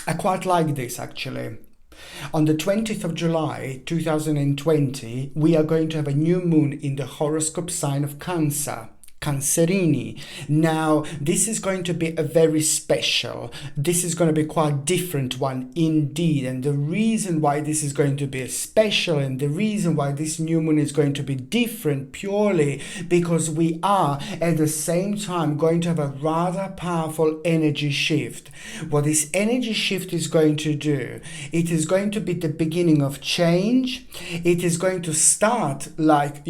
I quite like this actually. On the 20th of July 2020, we are going to have a new moon in the horoscope sign of Cancer. Cancerini. Now, this is going to be a very special, this is going to be quite different one indeed. And the reason why this is going to be special and the reason why this new moon is going to be different purely because we are at the same time going to have a rather powerful energy shift. What this energy shift is going to do, it is going to be the beginning of change. It is going to start like,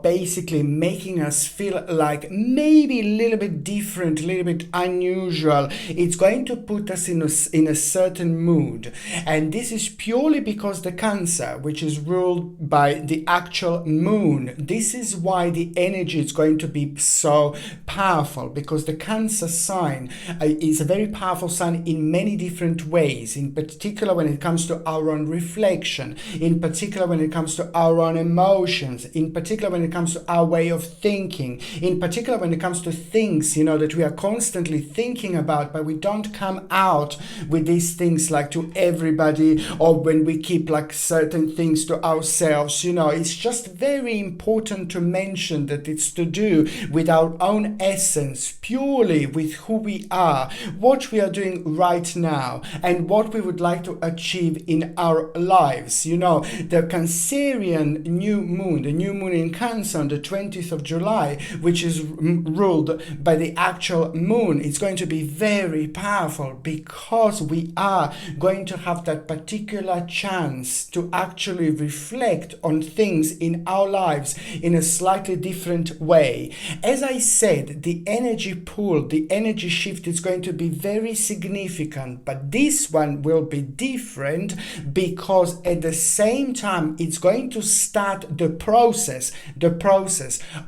basically making us feel like maybe a little bit different, a little bit unusual. It's going to put us in a certain mood. And this is purely because the Cancer, which is ruled by the actual moon, this is why the energy is going to be so powerful, because the Cancer sign is a very powerful sign in many different ways, in particular when it comes to our own reflection, in particular when it comes to our own emotions, in particular when it comes to our way of thinking, in particular when it comes to things, that we are constantly thinking about, but we don't come out with these things like to everybody, or when we keep like certain things to ourselves. It's just very important to mention that it's to do with our own essence, purely with who we are, what we are doing right now, and what we would like to achieve in our lives. The Cancerian new moon, the new moon in Cancer on the 20th of July, which is ruled by the actual moon, it's going to be very powerful because we are going to have that particular chance to actually reflect on things in our lives in a slightly different way. As I said, the energy pool, the energy shift is going to be very significant, but this one will be different because at the same time it's going to start the process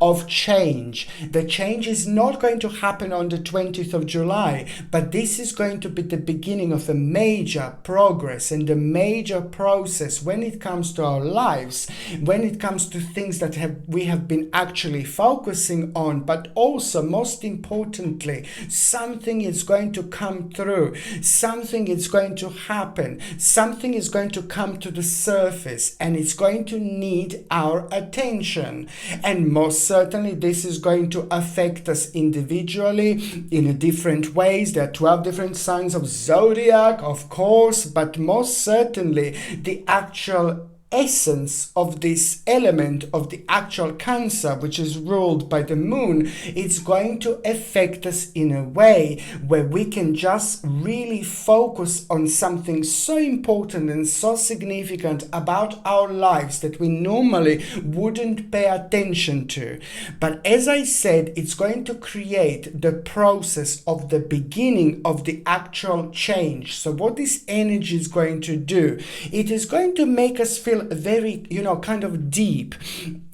of change. The change is not going to happen on the 20th of July, but this is going to be the beginning of a major progress and a major process when it comes to our lives, when it comes to things that we have been actually focusing on, but also most importantly, something is going to come through, something is going to happen, something is going to come to the surface, and it's going to need our attention. And most certainly this is going to affect us individually in different ways. There are 12 different signs of Zodiac, of course, but most certainly the actual essence of this element of the actual Cancer, which is ruled by the moon, it's going to affect us in a way where we can just really focus on something so important and so significant about our lives that we normally wouldn't pay attention to. But as I said, it's going to create the process of the beginning of the actual change. So what this energy is going to do, it is going to make us feel very, kind of deep.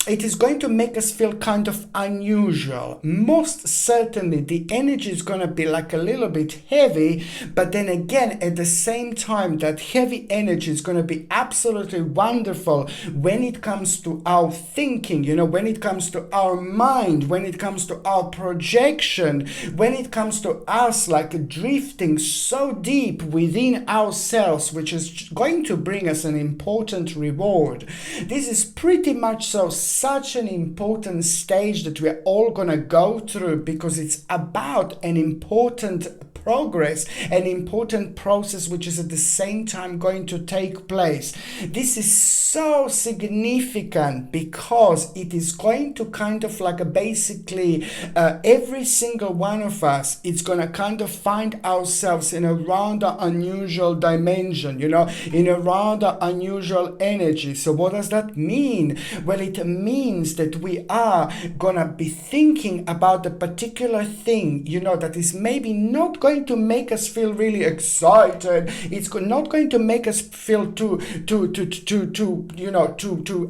It is going to make us feel kind of unusual. Most certainly the energy is going to be like a little bit heavy, but then again, at the same time, that heavy energy is going to be absolutely wonderful when it comes to our thinking, when it comes to our mind, when it comes to our projection, when it comes to us like drifting so deep within ourselves, which is going to bring us an important reward. This is pretty much such an important stage that we're all gonna go through, because it's about an important progress, an important process which is at the same time going to take place. This is so significant because it is going to kind of like basically every single one of us, it's gonna kind of find ourselves in a rather unusual dimension, in a rather unusual energy. So what does that mean? Well, it means that we are gonna be thinking about a particular thing, that is maybe not going to make us feel really excited. It's not going to make us feel too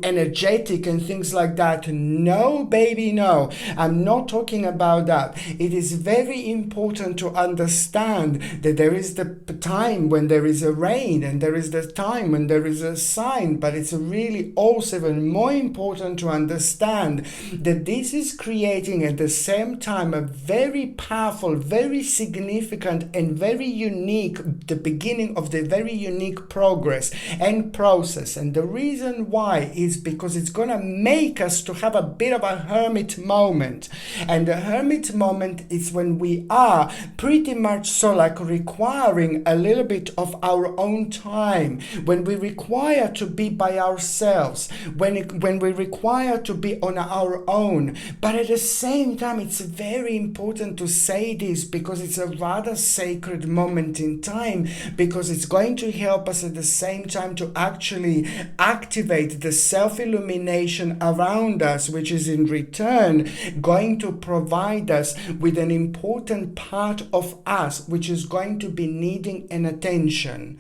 energetic and things like that. No, baby, no. I'm not talking about that. It is very important to understand that there is the time when there is a rain and there is the time when there is a sign, but it's really also even more important to to understand that this is creating at the same time a very powerful, very significant and very unique, the beginning of the very unique progress and process. And the reason why is because it's going to make us to have a bit of a hermit moment. And the hermit moment is when we are pretty much so like requiring a little bit of our own time, when we require to be by ourselves, when we require to be on our own. But at the same time, it's very important to say this because it's a rather sacred moment in time, because it's going to help us at the same time to actually activate the self-illumination around us, which is in return going to provide us with an important part of us which is going to be needing an attention.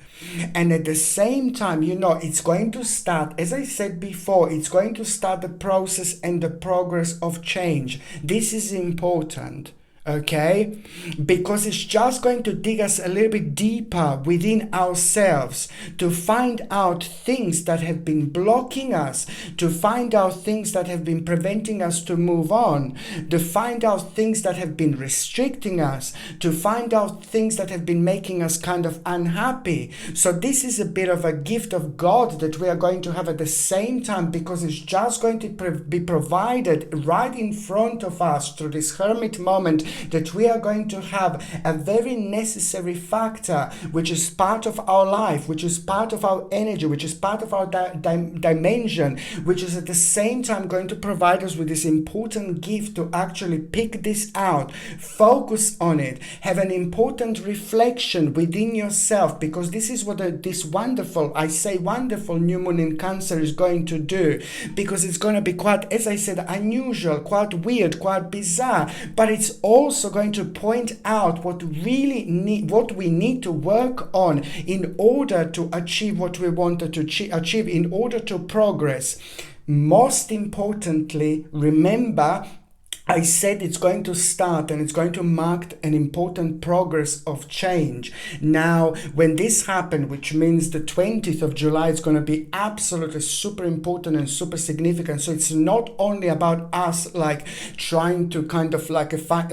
And at the same time, it's going to start, as I said before, it's going to start the process and the progress of change. This is important. Okay, because it's just going to dig us a little bit deeper within ourselves to find out things that have been blocking us, to find out things that have been preventing us to move on, to find out things that have been restricting us, to find out things that have been making us kind of unhappy. So this is a bit of a gift of God that we are going to have at the same time, because it's just going to be provided right in front of us through this hermit moment, that we are going to have a very necessary factor, which is part of our life, which is part of our energy, which is part of our dimension, which is at the same time going to provide us with this important gift to actually pick this out, focus on it, have an important reflection within yourself, because this is what this wonderful, I say wonderful new moon in Cancer is going to do, because it's going to be quite, as I said, unusual, quite weird, quite bizarre, but it's also going to point out what we need to work on in order to achieve what we wanted to achieve, in order to progress. Most importantly, remember, I said it's going to start and it's going to mark an important progress of change. Now, when this happened, which means the 20th of July, it's going to be absolutely super important and super significant. So it's not only about us like trying to kind of like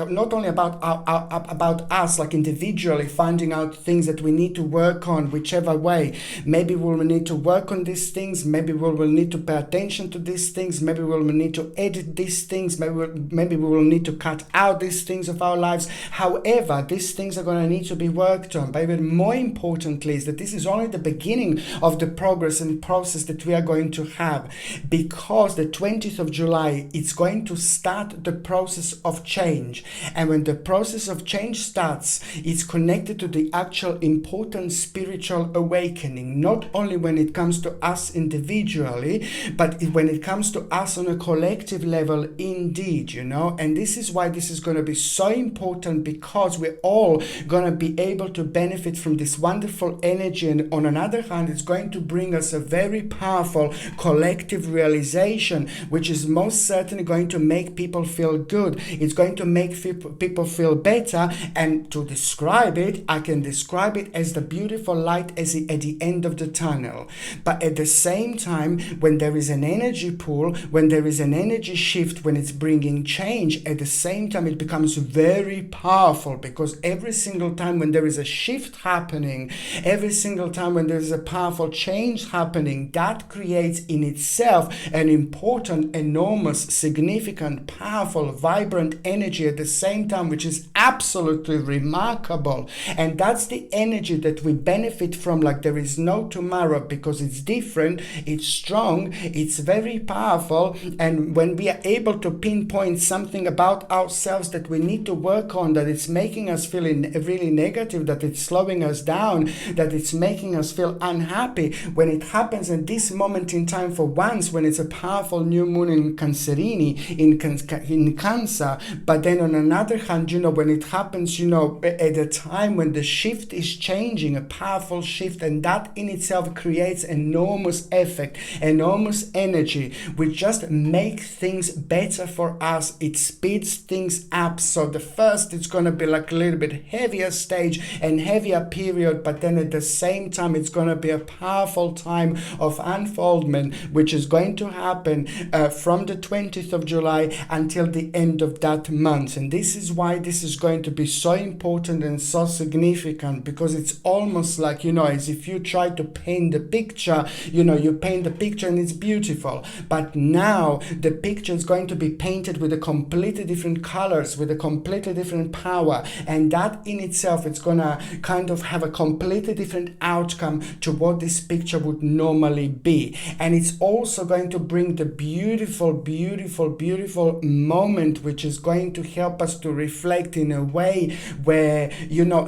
not only about us like individually finding out things that we need to work on, whichever way. Maybe we will need to work on these things. Maybe we will need to pay attention to these things. Maybe we will need to edit these things. Maybe we will need to cut out these things of our lives. However, these things are going to need to be worked on. But even more importantly is that this is only the beginning of the progress and process that we are going to have, because the 20th of July, it's going to start the process of change. And when the process of change starts, it's connected to the actual important spiritual awakening, not only when it comes to us individually, but when it comes to us on a collective level indeed, And this is why this is going to be so important, because we're all going to be able to benefit from this wonderful energy. And on another hand, it's going to bring us a very powerful collective realization, which is most certainly going to make people feel good. It's going to make people feel better. And to describe it, I can describe it as the beautiful light at the end of the tunnel. But at the same time, when there is an energy pool, when there is an energy shift, when it's bringing change, at the same time it becomes very powerful, because every single time when there is a shift happening, every single time when there is a powerful change happening, that creates in itself an important, enormous, significant, powerful, vibrant energy at the same time, which is absolutely remarkable. And that's the energy that we benefit from like there is no tomorrow, because it's different, it's strong, it's very powerful. And when we are able to pinpoint something about ourselves that we need to work on, that it's making us feel really negative, that it's slowing us down, that it's making us feel unhappy, when it happens at this moment in time for once, when it's a powerful new moon in Cancerini, in Cancer, but then on another hand, when it happens, at a time when the shift is changing, a powerful shift, and that in itself creates enormous effect, enormous energy, which just make things better for us it speeds things up. So the first, it's going to be like a little bit heavier stage and heavier period, but then at the same time, it's going to be a powerful time of unfoldment, which is going to happen from the 20th of July until the end of that month. And this is why this is going to be so important and so significant, because it's almost like, as if you try to paint the picture, you paint the picture and it's beautiful, but now the picture is going to be painted with a completely different colors, with a completely different power, and that in itself, it's gonna kind of have a completely different outcome to what this picture would normally be. And it's also going to bring the beautiful, beautiful, beautiful moment, which is going to help us to reflect in a way where,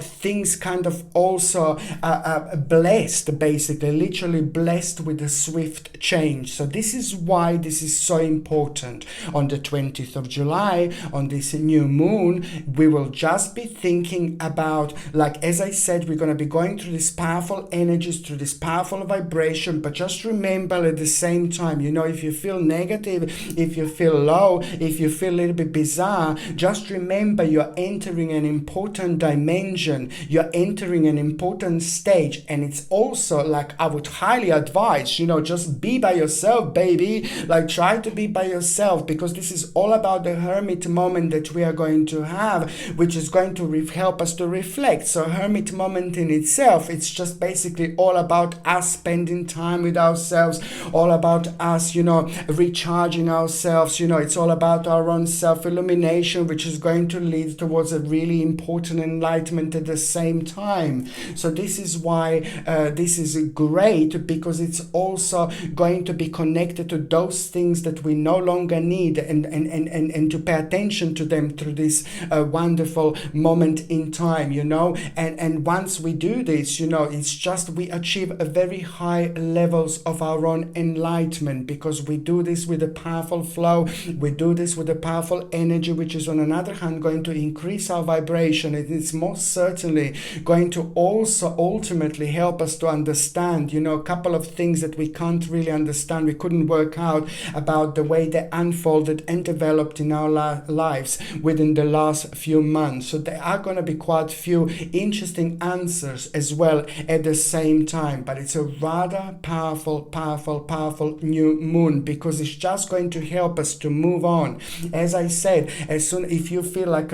things kind of also are blessed, basically, literally blessed with a swift change. So this is why this is so important. On the 20th of July, on this new moon, we will just be thinking about, like, as I said, we're going to be going through these powerful energies, through this powerful vibration, but just remember at the same time, if you feel negative, if you feel low, if you feel a little bit bizarre, just remember you're entering an important dimension, you're entering an important stage. And it's also like, I would highly advise, just be by yourself, baby. Like, try to be by yourself, because this is all about the hermit moment that we are going to have, which is going to help us to reflect. So hermit moment in itself, it's just basically all about us spending time with ourselves, all about us, recharging ourselves, it's all about our own self-illumination, which is going to lead towards a really important enlightenment at the same time. So this is why this is great, because it's also going to be connected to those things that we no longer need, and to pay attention to them through this wonderful moment in time, and once we do this, it's just we achieve a very high levels of our own enlightenment, because we do this with a powerful flow, we do this with a powerful energy, which is on another hand going to increase our vibration. It is most certainly going to also ultimately help us to understand, a couple of things that we can't really understand, we couldn't work out about the way they unfolded and developed in our lives within the last few months. So there are going to be quite a few interesting answers as well at the same time, but it's a rather powerful new moon, because it's just going to help us to move on. As I said, as soon if you feel like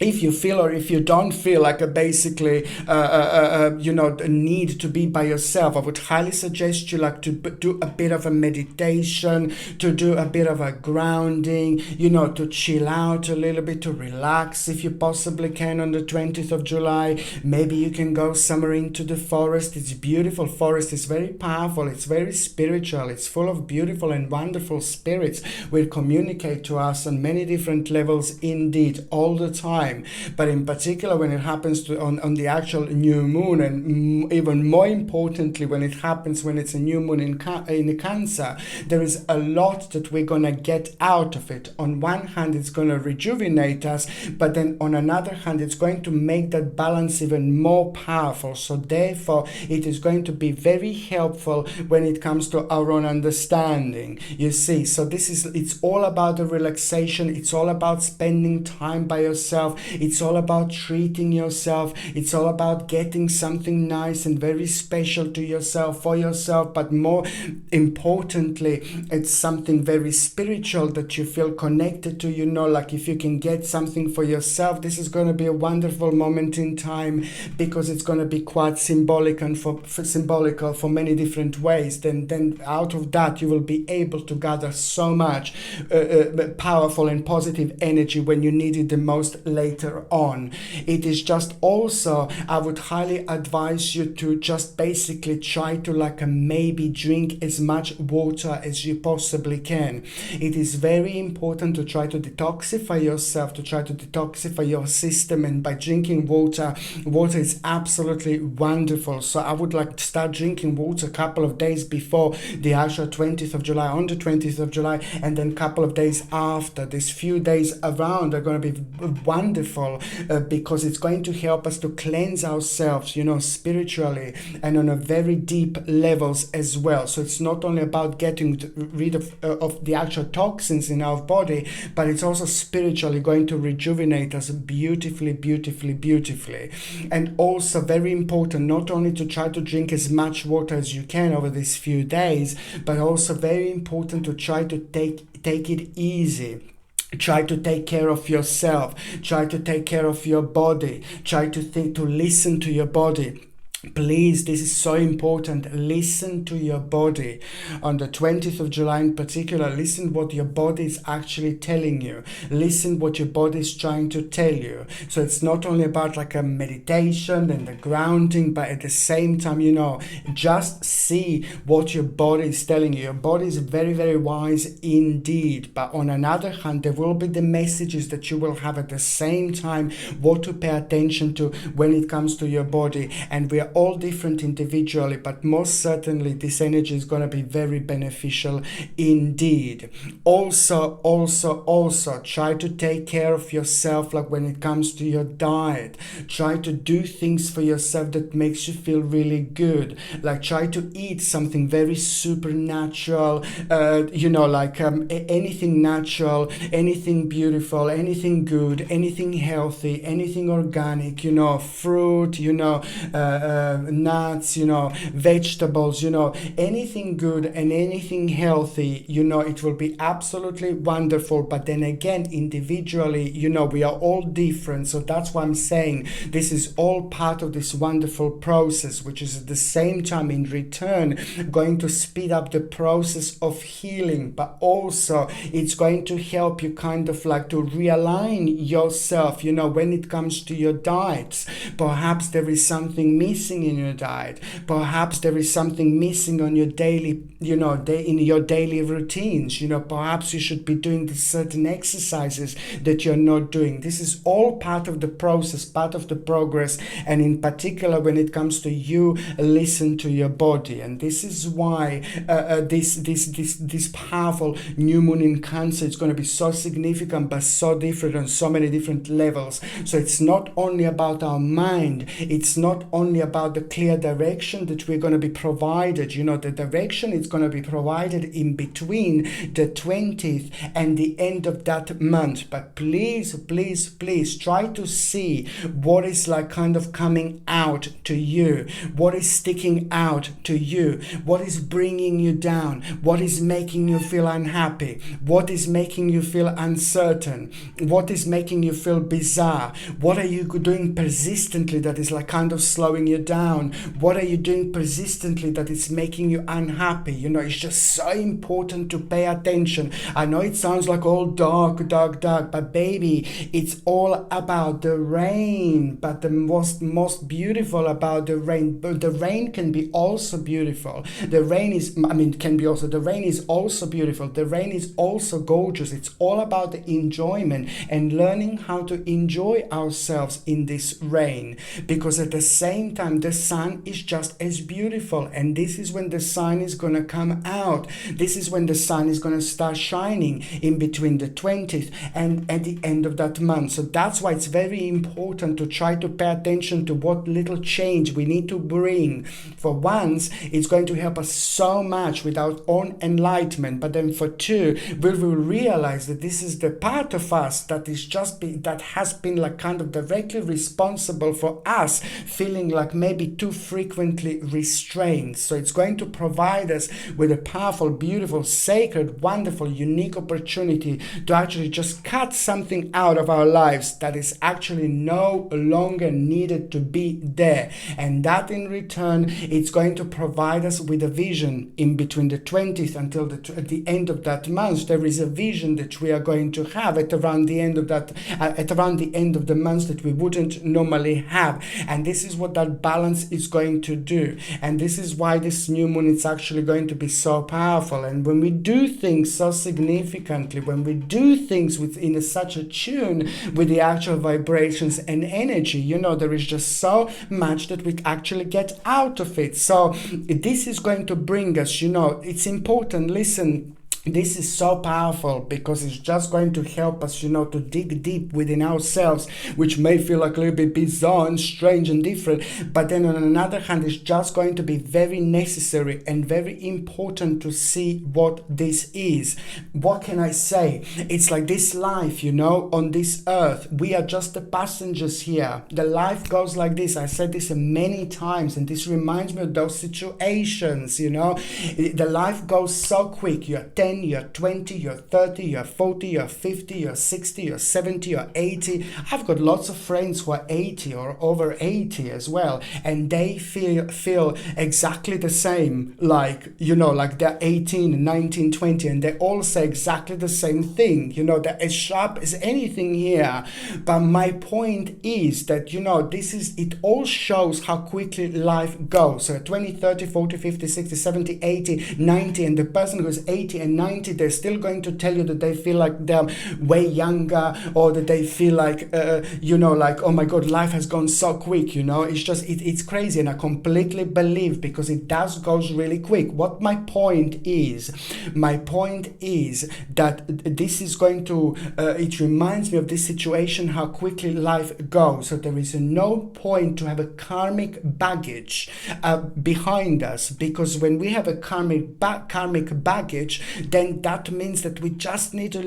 if you feel or if you don't feel like basically the need to be by yourself, I would highly suggest you like to do a bit of a meditation, to do a bit of a grounding, to chill out a little bit, to relax if you possibly can on the 20th of July. Maybe you can go somewhere into the forest. It's beautiful forest. It's very powerful. It's very spiritual. It's full of beautiful and wonderful spirits will communicate to us on many different levels indeed all the time. But in particular, when it happens on the actual new moon, and even more importantly, when it happens when it's a new moon in Cancer, there is a lot that we're going to get out of it. On one hand, it's going to rejuvenate us, but then on another hand, it's going to make that balance even more powerful. So therefore, it is going to be very helpful when it comes to our own understanding. You see, so it's all about the relaxation. It's all about spending time by yourself. It's all about treating yourself. It's all about getting something nice and very special to yourself, for yourself, but more importantly, it's something very spiritual that you feel connected to, like if you can get something for yourself, this is going to be a wonderful moment in time, because it's going to be quite symbolic and symbolical for many different ways. Then out of that, you will be able to gather so much powerful and positive energy when you need it the most later on. It is just also, I would highly advise you to just basically try to maybe drink as much water as you possibly can. It is very important to try to detoxify yourself, to try to detoxify your system, and by drinking water is absolutely wonderful. So I would like to start drinking water a couple of days before the actual 20th of July, on the 20th of July, and then a couple of days after. These few days around are going to be wonderful wonderful because it's going to help us to cleanse ourselves, spiritually and on a very deep levels as well. So it's not only about getting rid of the actual toxins in our body, but it's also spiritually going to rejuvenate us beautifully, beautifully, beautifully. And also very important, not only to try to drink as much water as you can over these few days, but also very important to try to take it easy. Try to take care of yourself. Try to take care of your body. Try to listen to your body. Please, this is so important. Listen to your body. On the 20th of July in particular, listen what your body is actually telling you. Listen what your body is trying to tell you. So it's not only about like a meditation and the grounding, but at the same time, just see what your body is telling you. Your body is very, very wise indeed. But on another hand, there will be the messages that you will have at the same time, what to pay attention to when it comes to your body. And we are all different individually, but most certainly this energy is going to be very beneficial indeed. Also try to take care of yourself, like when it comes to your diet. Try to do things for yourself that makes you feel really good. Like try to eat something very supernatural, anything natural, anything beautiful, anything good, anything healthy, anything organic, fruit, nuts, vegetables, anything good and anything healthy, it will be absolutely wonderful. But then again, individually, we are all different. So that's why I'm saying this is all part of this wonderful process, which is at the same time in return going to speed up the process of healing, but also it's going to help you kind of like to realign yourself, when it comes to your diets. Perhaps there is something missing in your diet. Perhaps there is something missing on your daily, in your daily routines. Perhaps you should be doing certain exercises that you're not doing. This is all part of the process, part of the progress, and in particular when it comes to you, listen to your body. And this is why this powerful new moon in Cancer is going to be so significant, but so different on so many different levels. So it's not only about our mind, it's not only about the clear direction that we're going to be provided. The direction is going to be provided in between the 20th and the end of that month. But please try to see what is like kind of coming out to you, what is sticking out to you, what is bringing you down, what is making you feel unhappy, what is making you feel uncertain, what is making you feel bizarre, what are you doing persistently that is like kind of slowing you down, what are you doing persistently that is making you unhappy. It's just so important to pay attention. I know it sounds like all dark, but baby, it's all about the rain. But the most beautiful about the rain can be also beautiful. The rain is also beautiful. The rain is also gorgeous. It's all about the enjoyment and learning how to enjoy ourselves in this rain, because at the same time the sun is just as beautiful. And this is when the sun is going to come out. This is when the sun is going to start shining in between the 20th and at the end of that month. So that's why it's very important to try to pay attention to what little change we need to bring. For once, it's going to help us so much with our own enlightenment. But then for two, we will realize that this is the part of us that has been like kind of directly responsible for us feeling like maybe too frequently restrained. So it's going to provide us with a powerful, beautiful, sacred, wonderful, unique opportunity to actually just cut something out of our lives that is actually no longer needed to be there. And that in return, it's going to provide us with a vision in between the 20th until at the end of that month. There is a vision that we are going to have at around the end of the month that we wouldn't normally have. And this is what that balance is going to do. And this is why this new moon is actually going to be so powerful. And when we do things so significantly, when we do things in such a tune with the actual vibrations and energy, there is just so much that we actually get out of it. So this is going to bring us, it's important. Listen, This is so powerful because it's just going to help us, to dig deep within ourselves, which may feel like a little bit bizarre and strange and different. But then on another hand, it's just going to be very necessary and very important to see what this is. What can I say? It's like this life, on this earth. We are just the passengers here. The life goes like this. I said this many times, and this reminds me of those situations, The life goes so quick. You're 10, you're 20, you're 30, you're 40, you're 50, you're 60, you're 70, you're 80. I've got lots of friends who are 80 or over 80 as well, and they feel exactly the same, like they're 18, 19, 20, and they all say exactly the same thing. They're as sharp as anything here. But my point is that, it all shows how quickly life goes. So 20, 30, 40, 50, 60, 70, 80, 90, and the person who's 80 and 90, they're still going to tell you that they feel like they're way younger, or that they feel like, oh my God, life has gone so quick, It's just, it's crazy, and I completely believe, because it does goes really quick. What my point is that this is going to, it reminds me of this situation, how quickly life goes. So there is no point to have a karmic baggage behind us, because when we have a karmic baggage, then that means that we just need to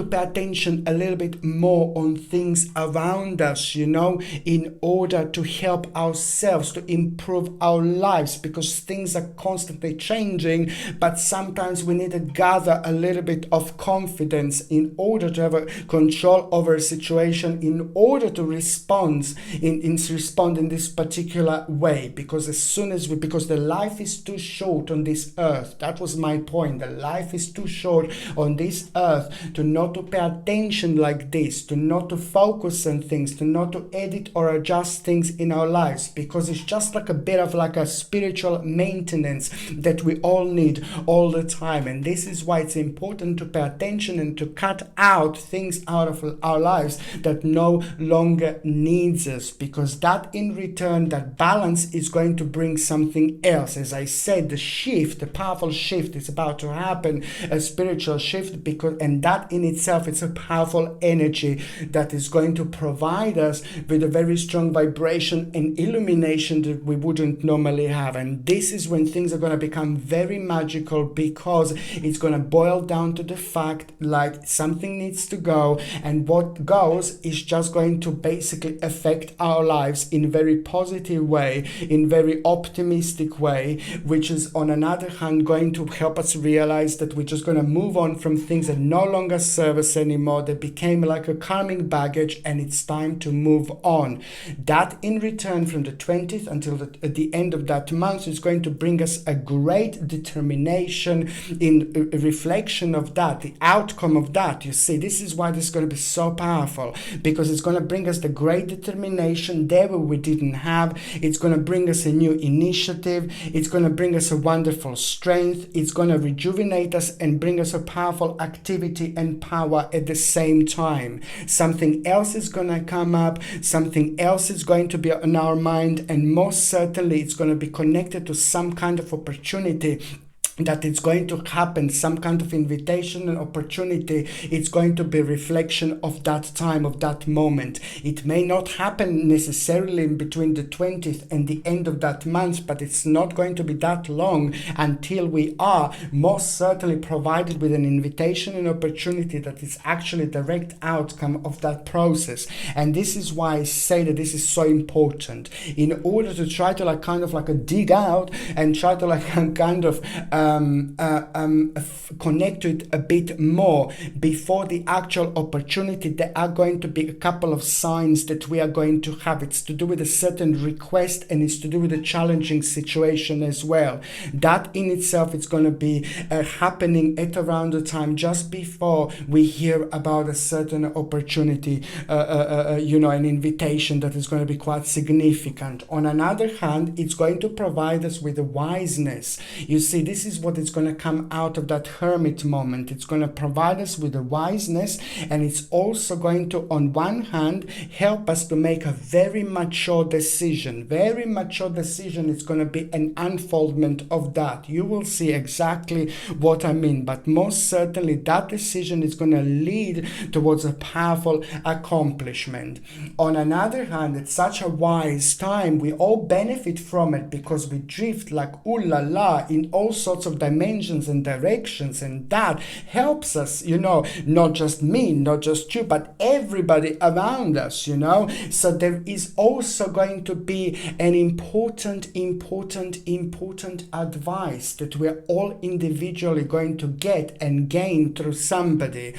pay attention a little bit more on things around us, in order to help ourselves to improve our lives, because things are constantly changing. But sometimes we need to gather a little bit of confidence in order to have a control over a situation, in order to respond in this particular way. Because because the life is too short on this earth. That was my point. The life is too short on this earth to not to pay attention like this, to not to focus on things, to not to edit or adjust things in our lives, because it's just like a bit of like a spiritual maintenance that we all need all the time. And this is why it's important to pay attention and to cut out things out of our lives that no longer needs us, because that in return, that balance is going to bring something else. As I said, the powerful shift is about to happen, a spiritual shift, and that in itself, it's a powerful energy that is going to provide us with a very strong vibration and illumination that we wouldn't normally have. And this is when things are going to become very magical, because it's going to boil down to the fact like something needs to go, and what goes is just going to basically affect our lives in a very positive way, in very optimistic way, which is on another hand going to help us realize that we're just going to move on from things that no longer serve us anymore. They became like a karmic baggage, and it's time to move on. That in return, from the 20th until the end of that month, is going to bring us a great determination in reflection of that, the outcome of that. You see, this is why this is going to be so powerful, because it's going to bring us the great determination there where we didn't have. It's going to bring us a new initiative. It's going to bring us a wonderful strength. It's going to rejuvenate us and bring us a powerful activity and power at the same time. Something else is going to come up. Something else is going to be on our mind, and most certainly it's going to be connected to some kind of opportunity that it's going to happen, some kind of invitation and opportunity. It's going to be reflection of that time, of that moment. It may not happen necessarily in between the 20th and the end of that month, but it's not going to be that long until we are most certainly provided with an invitation and opportunity that is actually a direct outcome of that process. And this is why I say that this is so important, in order to try to dig out and try to connect to it a bit more before the actual opportunity. There are going to be a couple of signs that we are going to have. It's to do with a certain request, and it's to do with a challenging situation as well. That in itself is going to be happening at around the time just before we hear about a certain opportunity, an invitation that is going to be quite significant. On another hand, it's going to provide us with a wiseness. You see, this is is what is going to come out of that hermit moment. It's going to provide us with a wiseness, and it's also going to, on one hand, help us to make a very mature decision. Very mature decision. It's going to be an unfoldment of that. You will see exactly what I mean, but most certainly that decision is going to lead towards a powerful accomplishment. On another hand, it's such a wise time. We all benefit from it because we drift like ooh la la in all sorts of dimensions and directions, and that helps us, not just me, not just you, but everybody around us, So there is also going to be an important advice that we're all individually going to get and gain through somebody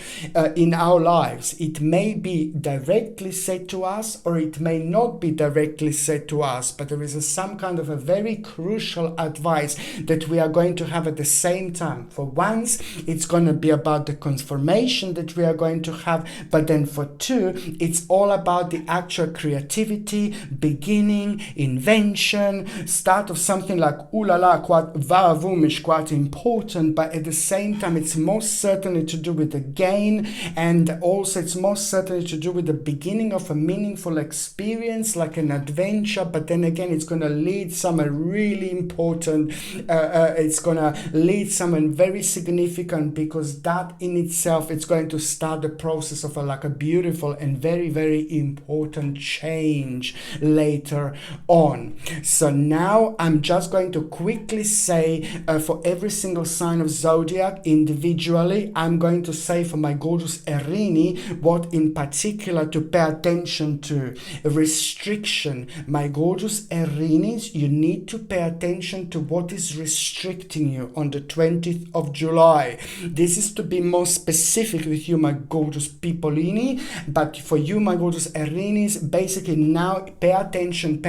in our lives. It may be directly said to us, or it may not be directly said to us, but there is some kind of a very crucial advice that we are going to have at the same time. For once, it's going to be about the confirmation that we are going to have, but then for two, it's all about the actual creativity, beginning, invention, start of something like ooh la la, quite vavumish, quite important, but at the same time, it's most certainly to do with the gain, and also it's most certainly to do with the beginning of a meaningful experience, like an adventure, but then again, it's going to lead somewhere really important. It's going to lead somewhere very significant, because that in itself, it's going to start the process of a beautiful and very, very important change later on. So now I'm just going to quickly say for every single sign of zodiac individually, I'm going to say for my gorgeous Erini what in particular to pay attention to. Restriction. My gorgeous Erinis, you need to pay attention to what is restricting you on the 20th of July. This is to be more specific with you, my gorgeous Pipolini, but for you, my gorgeous Erinis, basically now pay attention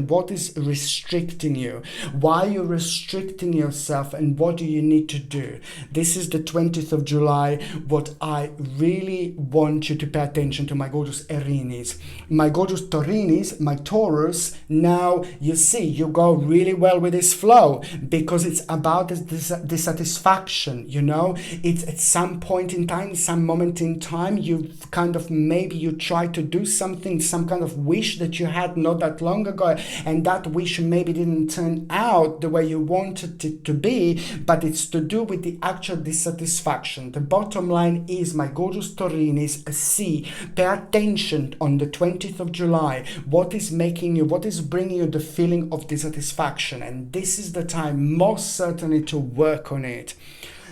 what is restricting you. Why you're restricting yourself, and what do you need to do? This is the 20th of July, what I really want you to pay attention to, my gorgeous Erinis. My gorgeous Taurinis, my Taurus, now you see, you go really well with this flow, because it's about the satisfaction, It's at some point in time, some moment in time, you kind of, maybe you try to do something, some kind of wish that you had not that long ago, and that wish maybe didn't turn out the way you wanted it to be, but it's to do with the actual dissatisfaction. The bottom line is, my gorgeous Taurinis, pay attention on the 20th of July, what is bringing you the feeling of dissatisfaction, and this is the time most certainly to work on it.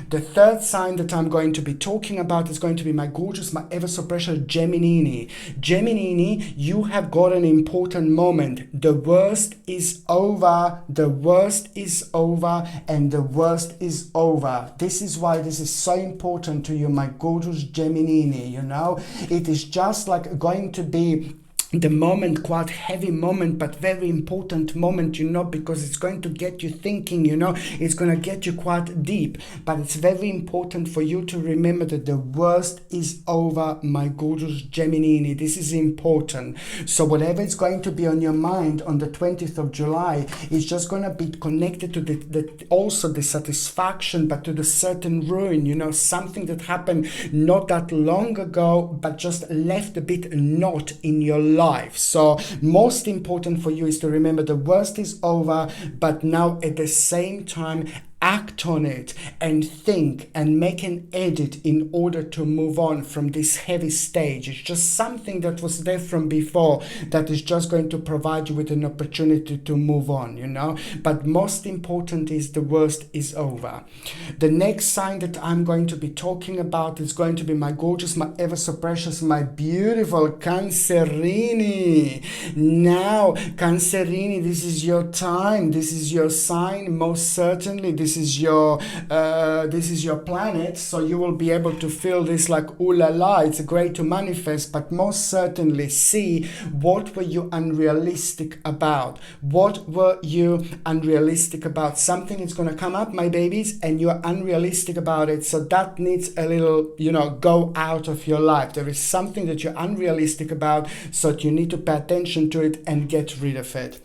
The third sign that I'm going to be talking about is going to be my gorgeous, my ever so precious Geminini. Geminini, you have got an important moment. The worst is over. The worst is over, and the worst is over. This is why this is so important to you, my gorgeous Geminini. It is just like going to be the moment, quite heavy moment, but very important moment, because it's going to get you thinking, it's going to get you quite deep, but it's very important for you to remember that the worst is over, my gorgeous Geminini. This is important. So whatever is going to be on your mind on the 20th of July is just going to be connected to also the satisfaction, but to the certain ruin, something that happened not that long ago, but just left a bit knot in your life. So most important for you is to remember the worst is over, but now at the same time, act on it and think and make an edit in order to move on from this heavy stage. It's just something that was there from before that is just going to provide you with an opportunity to move on, But most important is the worst is over. The next sign that I'm going to be talking about is going to be my gorgeous, my ever so precious, my beautiful Cancerini. Now, Cancerini, this is your time. This is your sign. Most certainly, this is your planet, so you will be able to feel this like ooh la la, it's great to manifest, but most certainly see what were you unrealistic about. Something is going to come up, my babies, and you're unrealistic about it, so that needs a little go out of your life. There is something that you're unrealistic about, so you need to pay attention to it and get rid of it.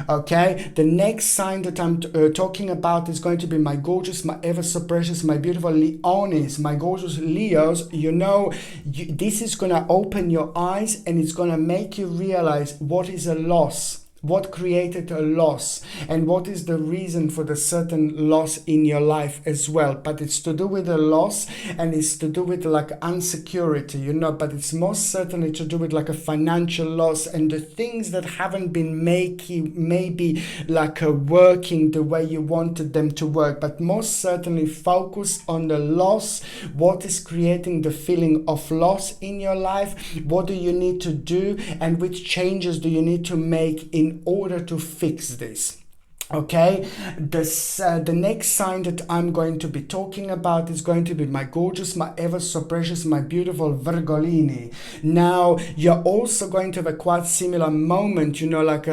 Okay, the next sign that I'm talking about is going to be my gorgeous, my ever so precious, my beautiful Leonis, my gorgeous Leos. You know, this is going to open your eyes and it's going to make you realize what is a loss. What created a loss and what is the reason for the certain loss in your life as well. But it's to do with a loss and it's to do with like insecurity, you know, but it's most certainly to do with like a financial loss and the things that haven't been making maybe like working the way you wanted them to work. But most certainly focus on the loss. What is creating the feeling of loss in your life? What do you need to do and which changes do you need to make in order to fix this? Okay, the next sign that I'm going to be talking about is going to be my gorgeous, my ever so precious, my beautiful Virgolini. Now, you're also going to have a quite similar moment, you know, like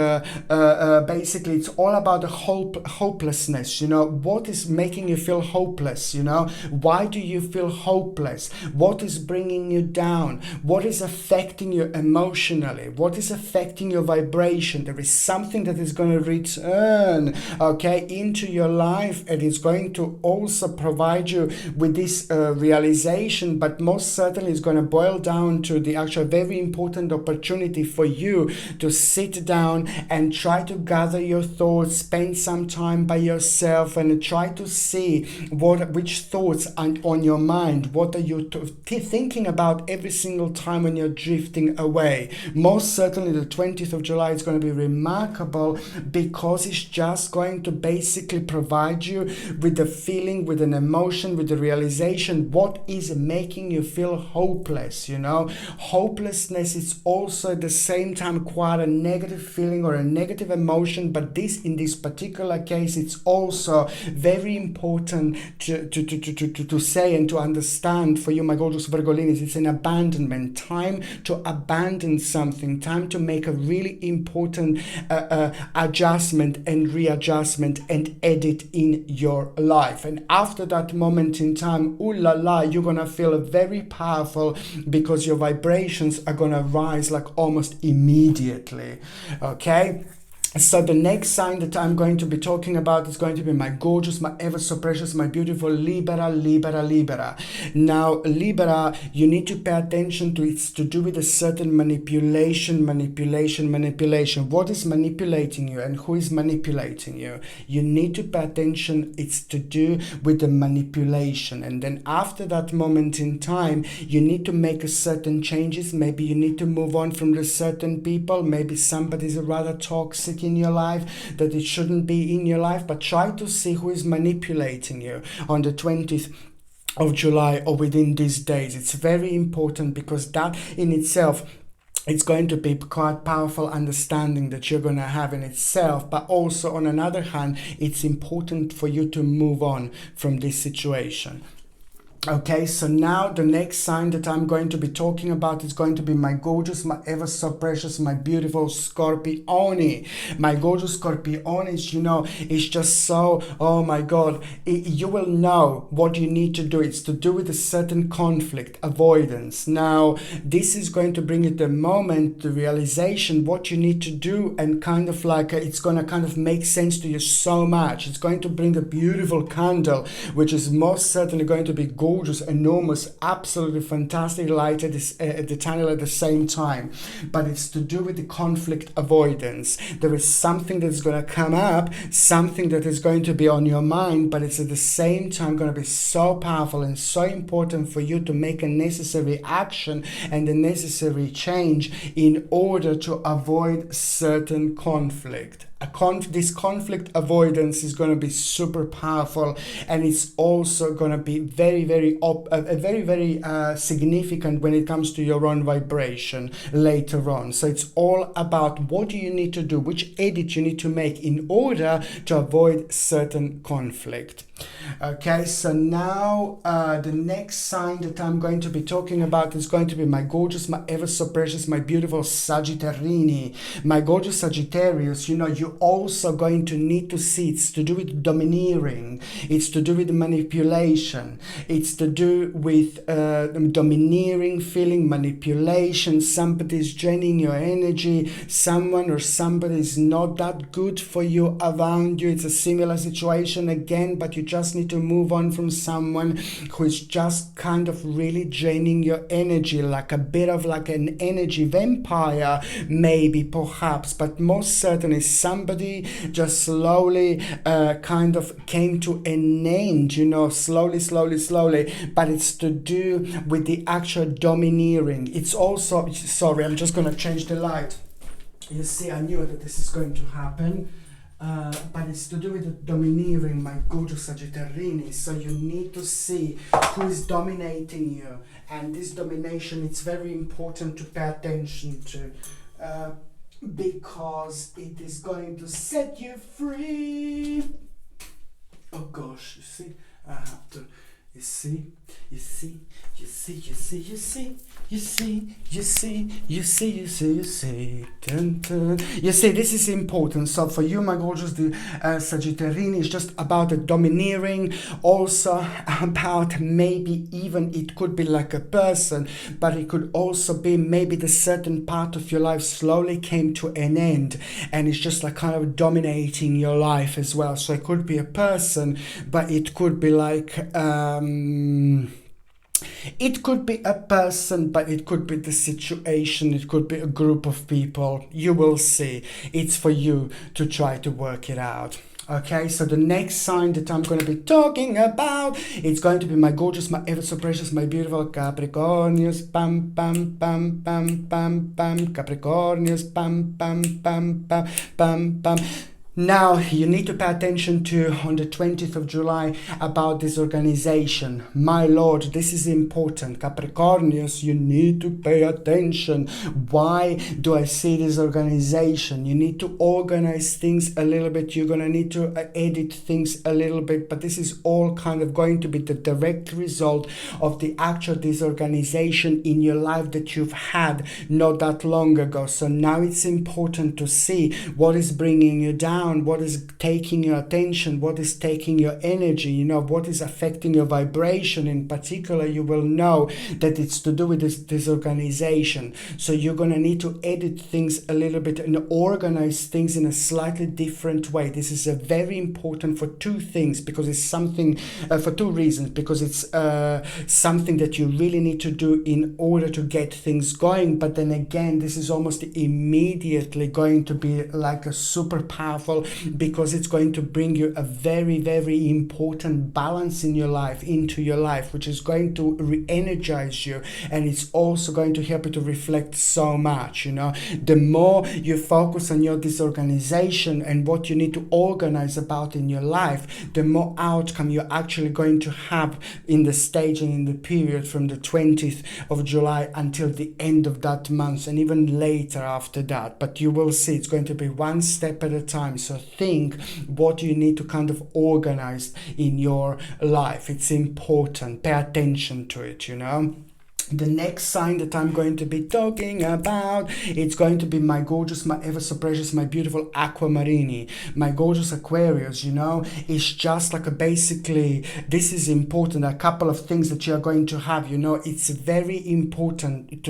basically it's all about the hopelessness, you know, what is making you feel hopeless, you know, why do you feel hopeless, what is bringing you down, what is affecting you emotionally, what is affecting your vibration. There is something that is going to return, okay, into your life, and it's going to also provide you with this realization, but most certainly it's going to boil down to the actual very important opportunity for you to sit down and try to gather your thoughts, spend some time by yourself and try to see which thoughts are on your mind, what are you thinking about every single time when you're drifting away. Most certainly the 20th of July is going to be remarkable because it's just going to basically provide you with a feeling, with an emotion, with the realization what is making you feel hopeless. You know, hopelessness is also at the same time quite a negative feeling or a negative emotion, but this in this particular case it's also very important to say and to understand for you, my gorgeous Virgolinis. It's an abandonment, time to abandon something, time to make a really important adjustment and readjustment and edit in your life. And after that moment in time, ooh la la, you're gonna feel very powerful because your vibrations are gonna rise like almost immediately. Okay. So the next sign that I'm going to be talking about is going to be my gorgeous, my ever so precious, my beautiful Libra. Now, Libra, you need to pay attention to it's to do with a certain manipulation. What is manipulating you and who is manipulating you? You need to pay attention. It's to do with the manipulation. And then after that moment in time, you need to make a certain changes. Maybe you need to move on from the certain people. Maybe somebody's rather toxic in your life that it shouldn't be in your life, but try to see who is manipulating you on the 20th of July or within these days. It's very important because that in itself, it's going to be quite powerful understanding that you're going to have in itself, but also on another hand, it's important for you to move on from this situation. Okay, so now the next sign that I'm going to be talking about is going to be my gorgeous, my ever so precious, my beautiful Scorpione. My gorgeous Scorpiones, you know, it's just so, oh my God, you will know what you need to do. It's to do with a certain conflict, avoidance. Now, this is going to bring you the moment, the realization, what you need to do, and kind of like it's going to kind of make sense to you so much. It's going to bring a beautiful candle, which is most certainly going to be gorgeous, enormous, absolutely fantastic light at the tunnel at the same time. But it's to do with the conflict avoidance. There is something that's going to come up, something that is going to be on your mind, but it's at the same time going to be so powerful and so important for you to make a necessary action and a necessary change in order to avoid certain conflict. This conflict avoidance is going to be super powerful, and it's also going to be very significant when it comes to your own vibration later on. So it's all about what do you need to do, which edit you need to make in order to avoid certain conflict. Okay, so now the next sign that I'm going to be talking about is going to be my gorgeous, my ever so precious, my beautiful Sagittarini. My gorgeous Sagittarius, you're also going to need to see it's to do with domineering, it's to do with manipulation, it's to do with domineering feeling, manipulation. Somebody's draining your energy, someone or somebody is not that good for you around you. It's a similar situation again, but you just need to move on from someone who is just kind of really draining your energy, like a bit of like an energy vampire, maybe, perhaps, but most certainly somebody just slowly kind of came to an end, slowly, but it's to do with the actual domineering. It's also, sorry, I'm just going to change the light. You see, I knew that this is going to happen. But it's to do with the domineering, my gorgeous Sagittarini. So you need to see who is dominating you, and this domination, it's very important to pay attention to, because it is going to set you free. Oh gosh, you see, I have to, you see. Dun, dun. You see, this is important. So for you, my gorgeous Sagittarini, it's just about the domineering, also about maybe even it could be like a person, but it could also be maybe the certain part of your life slowly came to an end, and it's just like kind of dominating your life as well. So it could be a person, but it could be like it could be a person, but it could be the situation, it could be a group of people. You will see. It's for you to try to work it out. Okay, so the next sign that I'm going to be talking about, it's going to be my gorgeous, my ever so precious, my beautiful Capricornius, pam, pam, pam, pam, pam, pam, Capricornius, pam, pam, pam, pam, pam, pam. Now, you need to pay attention to, on the 20th of July, about this organization. My Lord, this is important. Capricornius, you need to pay attention. Why do I see this organization? You need to organize things a little bit. You're going to need to edit things a little bit. But this is all kind of going to be the direct result of the actual disorganization in your life that you've had not that long ago. So now it's important to see what is bringing you down, what is taking your attention, what is taking your energy, what is affecting your vibration. In particular, you will know that it's to do with this disorganization. So you're going to need to edit things a little bit and organize things in a slightly different way. This is a very important for two things, because it's something, for two reasons, because it's something that you really need to do in order to get things going. But then again, this is almost immediately going to be like a super powerful, because it's going to bring you a very, very important balance in your life, into your life, which is going to re-energize you, and it's also going to help you to reflect so much. The more you focus on your disorganization and what you need to organize about in your life, the more outcome you're actually going to have in the stage and in the period from the 20th of July until the end of that month, and even later after that. But you will see it's going to be one step at a time. So think what you need to kind of organize in your life. It's important. Pay attention to it, The next sign that I'm going to be talking about, it's going to be my gorgeous, my ever so precious, my beautiful Aquamarini, my gorgeous Aquarius. It's just like basically, this is important. A couple of things that you're going to have, it's very important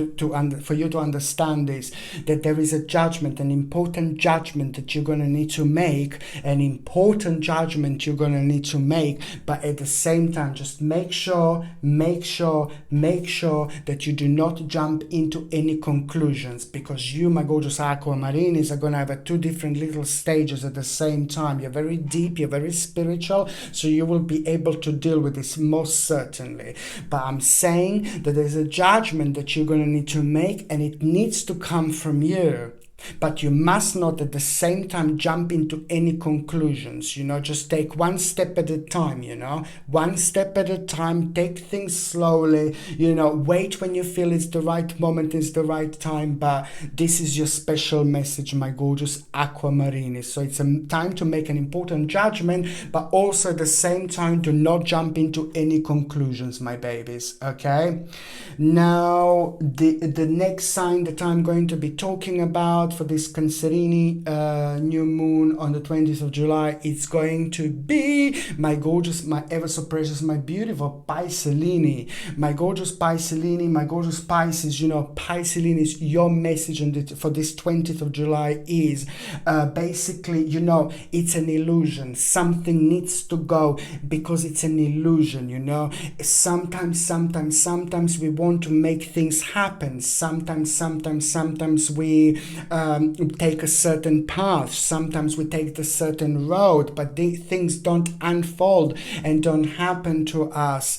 for you to understand this, that there is a judgment, an important judgment that you're going to need to make, but at the same time, just make sure that you do not jump into any conclusions, because you, my gorgeous Aquamarinis, are going to have two different little stages at the same time. You're very deep, you're very spiritual, so you will be able to deal with this most certainly. But I'm saying that there's a judgment that you're going to need to make, and it needs to come from you. but you must not at the same time jump into any conclusions. Just take one step at a time. One step at a time. Take things slowly. Wait when you feel it's the right moment, it's the right time. But this is your special message, my gorgeous aquamarini. So it's a time to make an important judgment, but also at the same time do not jump into any conclusions, my babies. Okay, now the next sign that I'm going to be talking about for this Cancerini new moon on the 20th of July, it's going to be my gorgeous, my ever so precious, my beautiful Piscelini. My gorgeous Piscelini, my gorgeous Pisces. Piscelini is your message for this 20th of July is basically, it's an illusion. Something needs to go because it's an illusion. Sometimes we want to make things happen. Sometimes we take a certain path. Sometimes we take the certain road, but things don't unfold and don't happen to us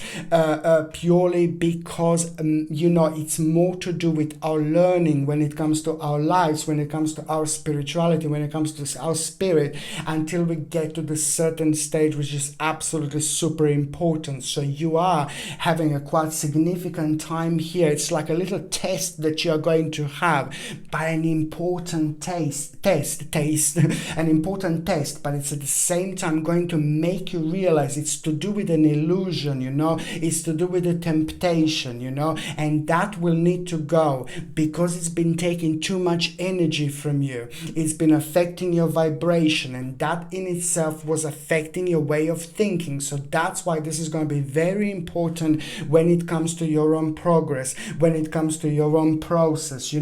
purely because it's more to do with our learning when it comes to our lives, when it comes to our spirituality, when it comes to our spirit, until we get to the certain stage, which is absolutely super important. So you are having a quite significant time here. It's like a little test that you're going to have, by an important test, an important test, but it's at the same time going to make you realize it's to do with an illusion, it's to do with a temptation, and that will need to go because it's been taking too much energy from you. It's been affecting your vibration, and that in itself was affecting your way of thinking. So that's why this is going to be very important when it comes to your own progress, when it comes to your own process.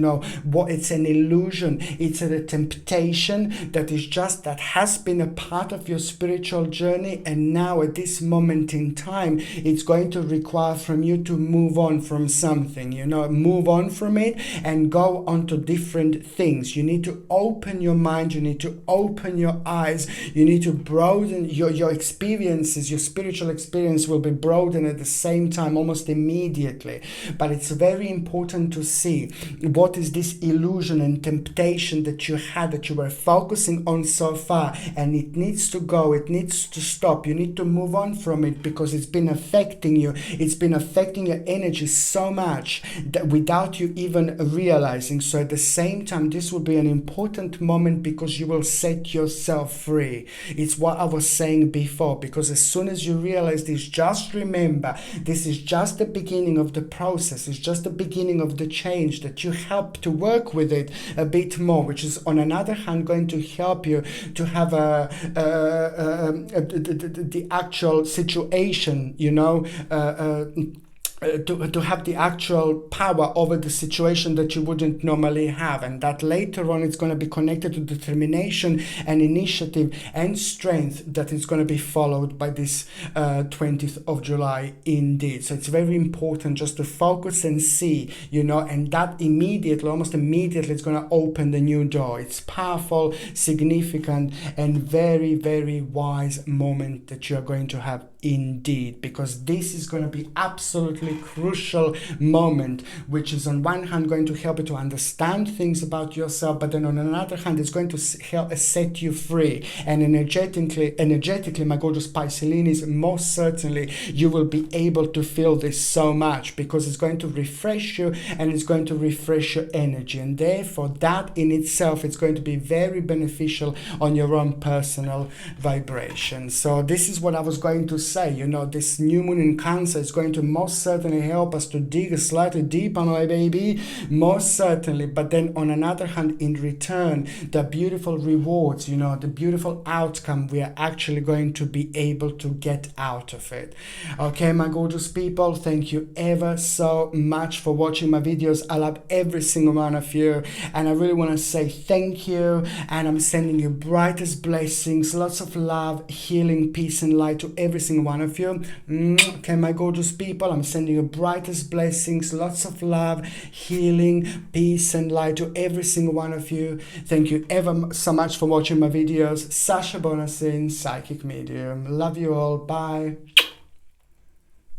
What it's an illusion, it's a temptation that has been a part of your spiritual journey, and now at this moment in time it's going to require from you to move on from something, move on from it and go on to different things. You need to open your mind, you need to open your eyes, you need to broaden your experiences. Your spiritual experience will be broadened at the same time, almost immediately. But it's very important to see what is this illusion and temptation that you had, that you were focusing on so far, and it needs to go, it needs to stop. You need to move on from it because it's been affecting you, it's been affecting your energy so much that without you even realizing. So at the same time, this will be an important moment because you will set yourself free. It's what I was saying before, because as soon as you realize this, just remember, this is just the beginning of the process. It's just the beginning of the change, that you help to work with it a bit more, which is on another hand going to help you to have the actual situation, to have the actual power over the situation that you wouldn't normally have, and that later on it's going to be connected to determination and initiative and strength that is going to be followed by this 20th of July indeed. So it's very important just to focus and see, and that immediately, almost immediately, it's going to open the new door. It's powerful, significant, and very, very wise moment that you're going to have indeed, because this is going to be absolutely crucial moment, which is on one hand going to help you to understand things about yourself, but then on another hand it's going to help set you free. And energetically, my gorgeous Piscelinis, most certainly you will be able to feel this so much, because it's going to refresh you and it's going to refresh your energy, and therefore that in itself is going to be very beneficial on your own personal vibration. So this is what I was going to say. This new moon in Cancer is going to most certainly help us to dig slightly deeper, my baby, most certainly. But then on another hand, in return, the beautiful rewards, the beautiful outcome we are actually going to be able to get out of it. Okay, my gorgeous people, thank you ever so much for watching my videos. I love every single one of you, and I really want to say thank you, and I'm sending you brightest blessings, lots of love, healing, peace and light to every single one of you. Okay, my gorgeous people, I'm sending you brightest blessings, lots of love, healing, peace and light to every single one of you. Thank you ever so much for watching my videos. Sasha Bonasin, Psychic Medium. Love you all. Bye.